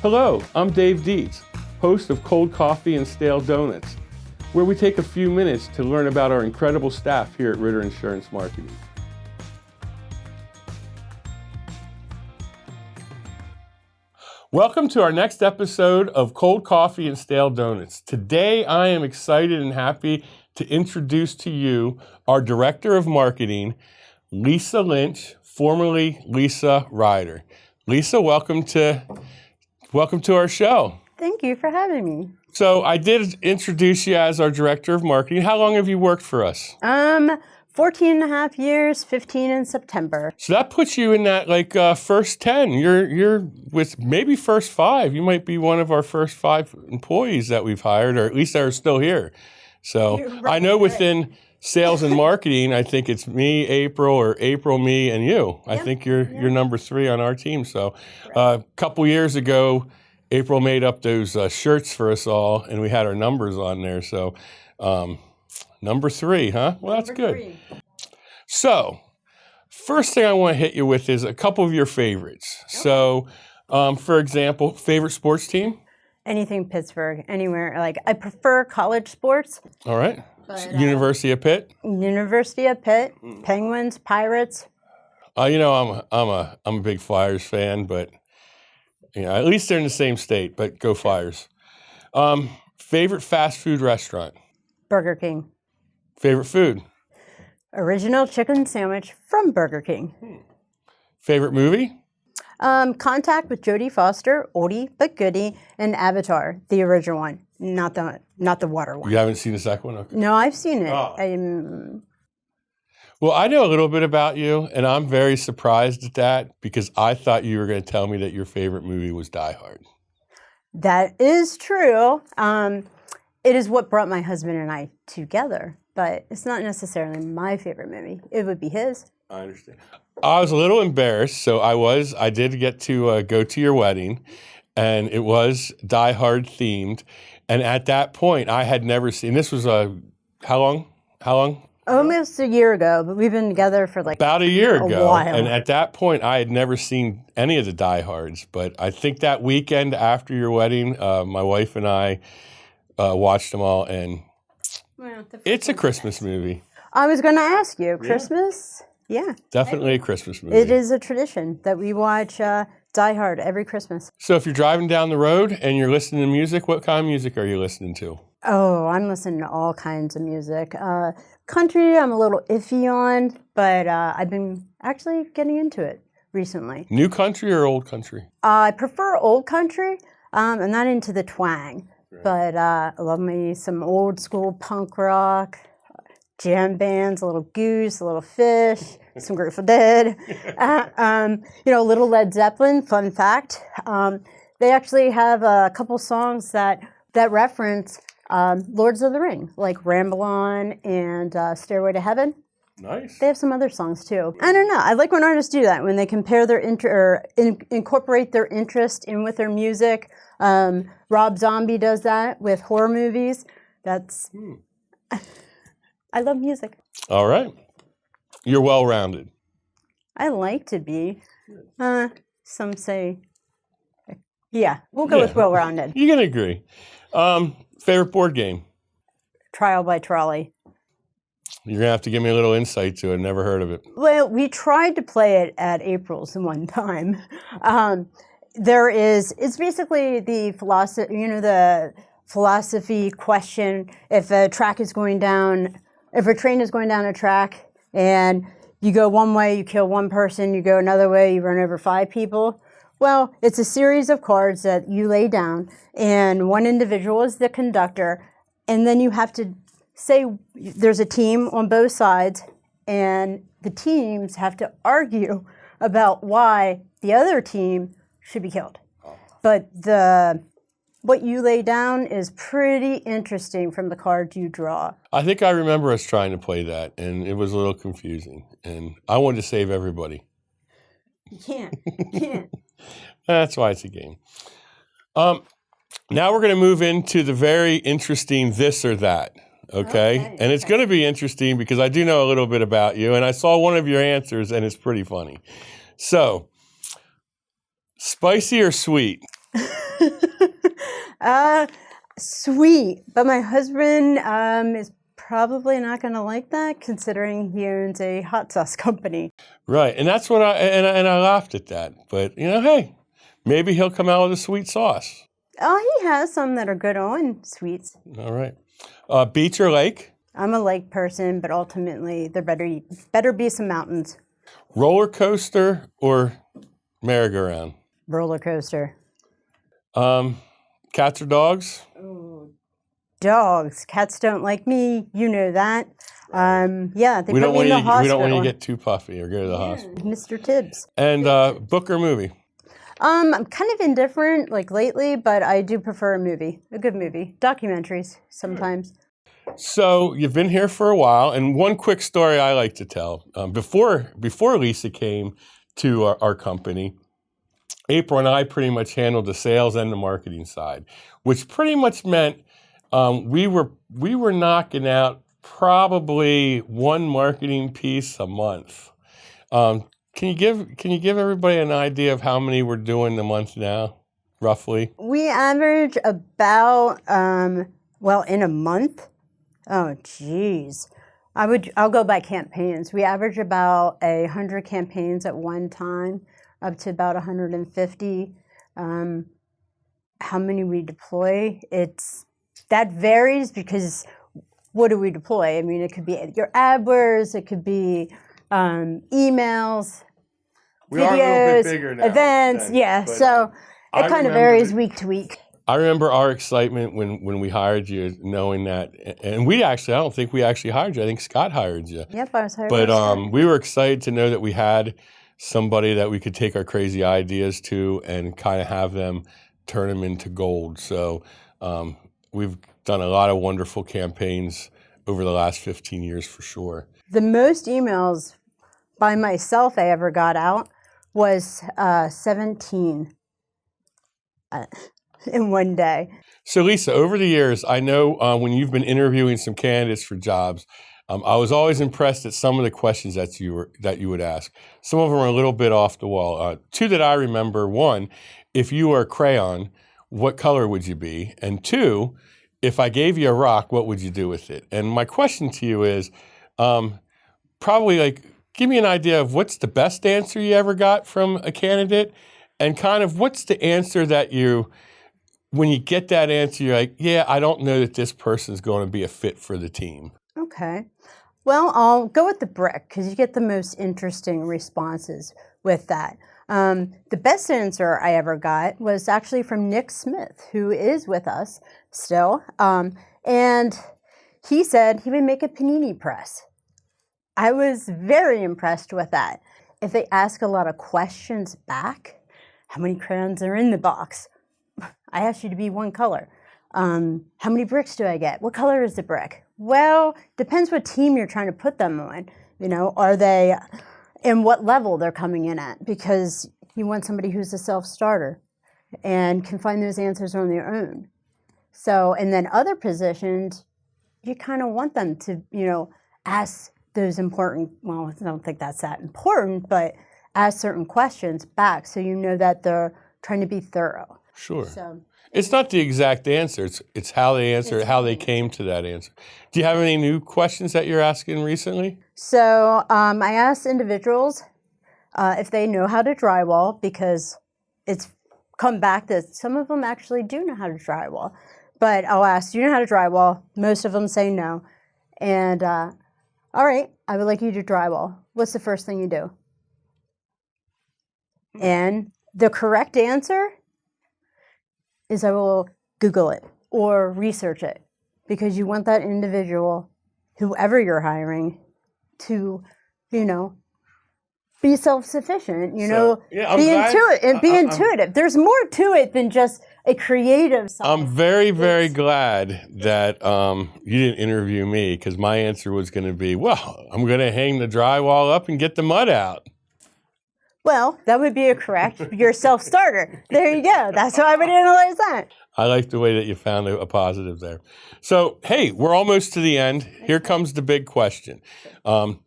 Hello, I'm Dave Dietz, host of Cold Coffee and Stale Donuts, where we take a few minutes to learn about our incredible staff here at Ritter Insurance Marketing. Welcome to our next episode of Cold Coffee and Stale Donuts. Today, I am excited and happy to introduce to you our Director of Marketing, Lisa Lynch, formerly Lisa Ritter. Lisa, welcome to our show. Thank you for having me. So I did introduce you as our Director of Marketing. How long have you worked for us? 14 and a half years, 15 in September. So that puts you in that first 10. You're with maybe first 5. You might be one of our first 5 employees that we've hired, or at least that are still here. So I know within sales and marketing, I think it's me, April, or April, me, and you. I think you're number 3 on our team. So a couple years ago, April made up those shirts for us all, and we had our numbers on there. So number 3, huh? Well, that's good. 3. So first thing I want to hit you with is a couple of your favorites. Okay. So, for example, favorite sports team? Anything Pittsburgh, anywhere. I prefer college sports. All right. But, University of Pitt? University of Pitt, Penguins, Pirates. I'm a big Flyers fan, but at least they're in the same state. But go Flyers. Favorite fast food restaurant? Burger King. Favorite food? Original chicken sandwich from Burger King. Favorite movie? Contact with Jodie Foster, oldie but goodie, and Avatar, the original one, not the water one. You haven't seen the second one? Okay. No, I've seen it. Oh. Well, I know a little bit about you, and I'm very surprised at that because I thought you were going to tell me that your favorite movie was Die Hard. That is true. It is what brought my husband and I together, but it's not necessarily my favorite movie. It would be his. I understand. I was a little embarrassed, so I did get to go to your wedding, and it was Die Hard themed. And at that point, I had never seen, this was how long? Almost a year ago, but we've been together for about a year ago. A while. And at that point, I had never seen any of the Die Hards. But I think that weekend after your wedding, my wife and I watched them all, and it's a Christmas movie. I was going to ask you, Christmas? Yeah. Definitely a Christmas movie. It is a tradition that we watch Die Hard every Christmas. So if you're driving down the road and you're listening to music, what kind of music are you listening to? Oh, I'm listening to all kinds of music. Country, I'm a little iffy on, but I've been actually getting into it recently. New country or old country? I prefer old country. I'm not into the twang, but I love me some old school punk rock, jam bands, a little Goose, a little Fish, some Grateful Dead, a little Led Zeppelin. Fun fact, they actually have a couple songs that reference Lords of the Ring, like Ramble On and Stairway to Heaven. Nice. They have some other songs too. I don't know. I like when artists do that, when they compare their incorporate their interest in with their music. Rob Zombie does that with horror movies. That's. I love music. All right. You're well-rounded. I like to be. Some say, yeah, we'll go with well-rounded. You can agree. Favorite board game? Trial by Trolley. You're going to have to give me a little insight to it. Never heard of it. Well, we tried to play it at April's one time. It's basically the philosophy question. If a train is going down a track and you go one way, you kill one person, you go another way, you run over 5 people. Well, it's a series of cards that you lay down, and one individual is the conductor, and then you have to say there's a team on both sides, and the teams have to argue about why the other team should be killed. But what you lay down is pretty interesting from the cards you draw. I think I remember us trying to play that, and it was a little confusing, and I wanted to save everybody. You can't. That's why it's a game. Now we're going to move into the very interesting this or that, okay? And it's going to be interesting because I do know a little bit about you, and I saw one of your answers, and it's pretty funny. So, spicy or sweet? Sweet, but my husband is probably not going to like that, considering he owns a hot sauce company. Right, and that's what I laughed at that. But hey, maybe he'll come out with a sweet sauce. Oh, he has some that are good on sweets. All right. Beach or lake? I'm a lake person, but ultimately there better be some mountains. Roller coaster or merry-go-round? Roller coaster. Cats or dogs? Ooh, dogs. Cats don't like me. You know that. Yeah, they put me in the hospital. We don't want you to get too puffy or go to the hospital. Mr. Tibbs. And book or movie? I'm kind of indifferent, like lately, but I do prefer a good movie. Documentaries sometimes. So you've been here for a while, and one quick story I like to tell. Before Lisa came to our company, April and I pretty much handled the sales and the marketing side, which pretty much meant we were knocking out probably one marketing piece a month. Can you give everybody an idea of how many we're doing a month now, roughly? We average about in a month. Oh, geez. I'll go by campaigns. We average about 100 campaigns at one time, up to about 150. How many we deploy? That varies because what do we deploy? I mean, it could be your AdWords, it could be emails, We videos, are a little bit bigger now, events. So it kind of varies week to week. I remember our excitement when we hired you, knowing that, and I don't think we actually hired you. I think Scott hired you. Yep, I was hired. But we were excited to know that we had somebody that we could take our crazy ideas to and kind of have them turn them into gold. So we've done a lot of wonderful campaigns over the last 15 years for sure. The most emails by myself I ever got out was 17 in one day. So Lisa, over the years, I know when you've been interviewing some candidates for jobs, I was always impressed at some of the questions that you would ask. Some of them are a little bit off the wall. Two that I remember: one, if you were a crayon, what color would you be? And two, if I gave you a rock, what would you do with it? And my question to you is, probably give me an idea of what's the best answer you ever got from a candidate, and kind of what's the answer that when you get that answer, you're like, yeah, I don't know that this person's going to be a fit for the team. Okay. Well, I'll go with the brick because you get the most interesting responses with that. The best answer I ever got was actually from Nick Smith, who is with us still. And he said he would make a panini press. I was very impressed with that. If they ask a lot of questions back, how many crayons are in the box? I asked you to be one color. How many bricks do I get? What color is the brick? Well, depends what team you're trying to put them on. Are they in what level they're coming in at? Because you want somebody who's a self-starter and can find those answers on their own. So, and then other positions, you kind of want them to, ask those important, well, I don't think that's that important, but ask certain questions back so you know that they're trying to be thorough. Sure. So, it's not the exact answer. It's how they answer it, how they came to that answer. Do you have any new questions that you're asking recently? So I asked individuals if they know how to drywall, because it's come back that some of them actually do know how to drywall. But I'll ask, do you know how to drywall? Most of them say no. And all right, I would like you to drywall. What's the first thing you do? And the correct answer is I will Google it or research it, because you want that individual, whoever you're hiring, to, be self-sufficient, be intuitive. There's more to it than just a creative side. I'm very, very glad that you didn't interview me, because my answer was going to be, well, I'm going to hang the drywall up and get the mud out. Well, that would be your self-starter. There you go. That's how I would analyze that. I like the way that you found a positive there. So, hey, we're almost to the end. Here comes the big question. And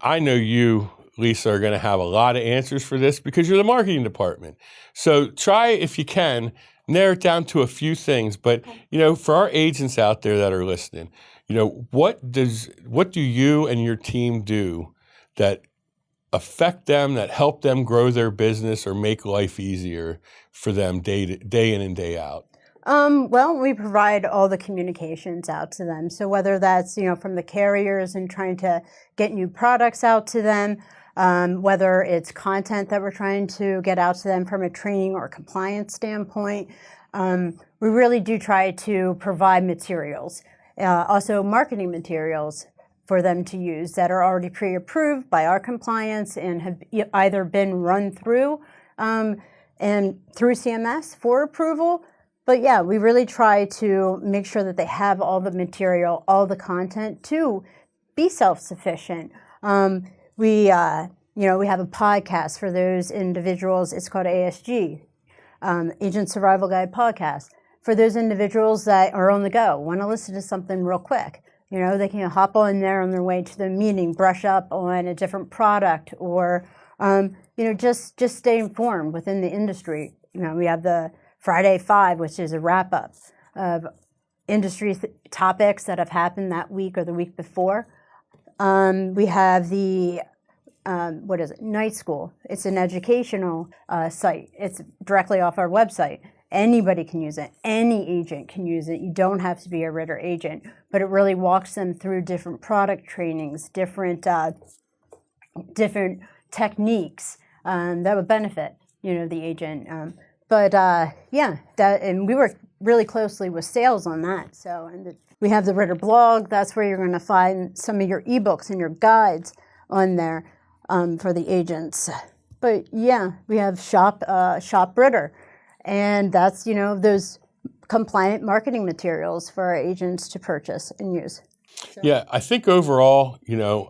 I know you, Lisa, are going to have a lot of answers for this because you're the marketing department. So try, if you can, narrow it down to a few things. But, for our agents out there that are listening, what do you and your team do that affect them, that help them grow their business or make life easier for them day in and day out? Well, we provide all the communications out to them. So whether that's, from the carriers and trying to get new products out to them, whether it's content that we're trying to get out to them from a training or compliance standpoint, we really do try to provide materials, also marketing materials for them to use that are already pre-approved by our compliance and have either been run through and through CMS for approval. But yeah, we really try to make sure that they have all the material, all the content to be self-sufficient. We have a podcast for those individuals. It's called ASG, Agent Survival Guide Podcast. For those individuals that are on the go, want to listen to something real quick. They can hop on there on their way to the meeting, brush up on a different product, or just stay informed within the industry. We have the Friday 5, which is a wrap-up of industry topics that have happened that week or the week before. We have the, Night School. It's an educational site. It's directly off our website. Anybody can use it. Any agent can use it. You don't have to be a Ritter agent, but it really walks them through different product trainings, different techniques that would benefit, the agent. And we work really closely with sales on that. So, we have the Ritter blog. That's where you're going to find some of your ebooks and your guides on there for the agents. But yeah, we have Shop Ritter, and that's those compliant marketing materials for our agents to purchase and use. So. Yeah, I think overall,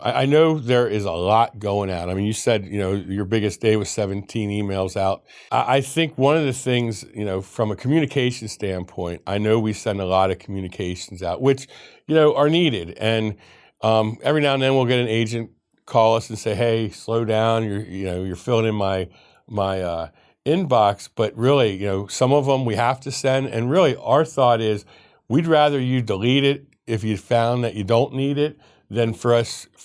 I know there is a lot going out. I mean, you said, your biggest day was 17 emails out. I think one of the things, from a communication standpoint, I know we send a lot of communications out, which, are needed. And every now and then we'll get an agent call us and say, hey, slow down. You're filling in my inbox. But really, some of them we have to send. And really, our thought is we'd rather you delete it if you found that you don't need it, than for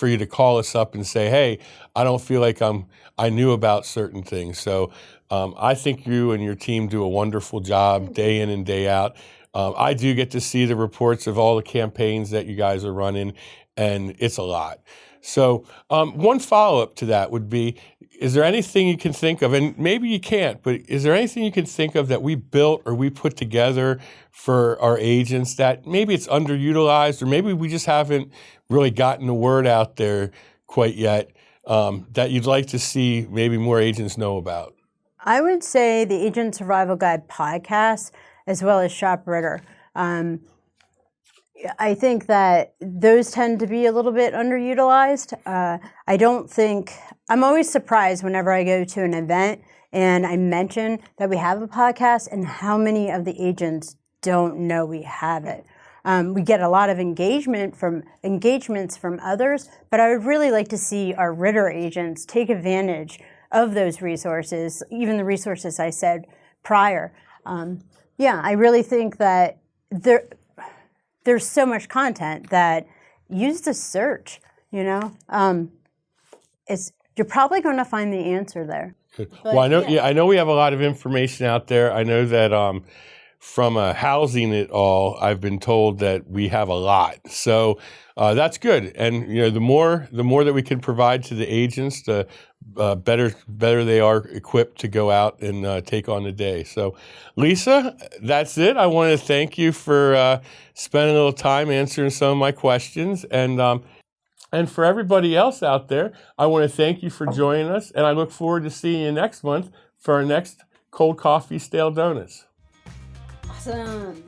you to call us up and say, hey, I don't feel like I knew about certain things. So I think you and your team do a wonderful job day in and day out. I do get to see the reports of all the campaigns that you guys are running, and it's a lot. So one follow-up to that would be, is there anything you can think of, and maybe you can't, but is there anything you can think of that we built or we put together for our agents that maybe it's underutilized, or maybe we just haven't really gotten the word out there quite yet, that you'd like to see maybe more agents know about? I would say the Agent Survival Guide podcast, as well as Shop Ritter. I think that those tend to be a little bit underutilized. I'm always surprised whenever I go to an event and I mention that we have a podcast and how many of the agents don't know we have it. We get a lot of engagements from others, but I would really like to see our Ritter agents take advantage of those resources, even the resources I said prior. I really think that there's so much content that use the search, you're probably going to find the answer there. But, well, I know we have a lot of information out there. I know that from housing it all, I've been told that we have a lot. So that's good. And the more that we can provide to the agents, the better they are equipped to go out and take on the day. So, Lisa, that's it. I want to thank you for spending a little time answering some of my questions. And for everybody else out there, I want to thank you for joining us. And I look forward to seeing you next month for our next Cold Coffee Stale Donuts. Awesome.